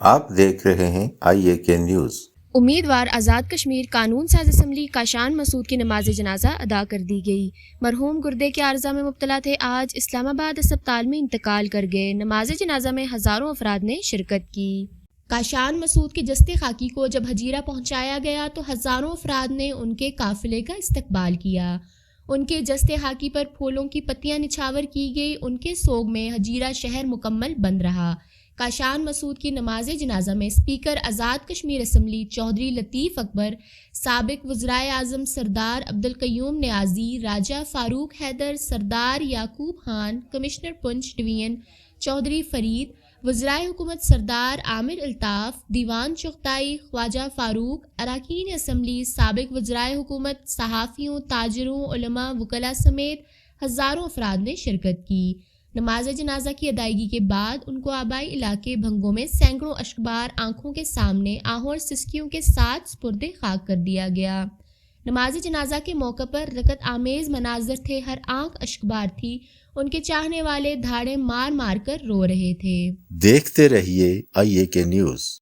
آپ دیکھ رہے ہیں IAK نیوز۔ امیدوار آزاد کشمیر قانون ساز اسمبلی کاشان مسعود کی نماز جنازہ ادا کر دی گئی۔ مرحوم گردے کے عارضہ میں مبتلا تھے، آج اسلام آباد اسپتال میں انتقال کر گئے۔ نماز جنازہ میں ہزاروں افراد نے شرکت کی۔ کاشان مسعود کے جسد خاکی کو جب ہجیرہ پہنچایا گیا تو ہزاروں افراد نے ان کے قافلے کا استقبال کیا۔ ان کے جسد خاکی پر پھولوں کی پتیاں نچھاور کی گئی۔ ان کے سوگ میں ہجیرہ شہر مکمل بند رہا۔ کاشان مسعود کی نماز جنازہ میں اسپیکر آزاد کشمیر اسمبلی چودھری لطیف اکبر، سابق وزرائے اعظم سردار عبدالقیوم نیازی، راجہ فاروق حیدر، سردار یعقوب خان، کمشنر پنچ ڈویژن چودھری فرید، وزرائے حکومت سردار عامر الطاف، دیوان چغتائی، خواجہ فاروق، اراکین اسمبلی، سابق وزرائے حکومت، صحافیوں، تاجروں، علماء، وکلاء سمیت ہزاروں افراد نے شرکت کی۔ نماز جنازہ کی ادائیگی کے بعد ان کو آبائی علاقے بھنگوں میں سینکڑوں اشکبار آنکھوں کے سامنے آہوں اور سسکیوں کے ساتھ سپرد خاک کر دیا گیا۔ نماز جنازہ کے موقع پر رکت آمیز مناظر تھے، ہر آنکھ اشکبار تھی، ان کے چاہنے والے دھاڑیں مار مار کر رو رہے تھے۔ دیکھتے رہیے IAK نیوز۔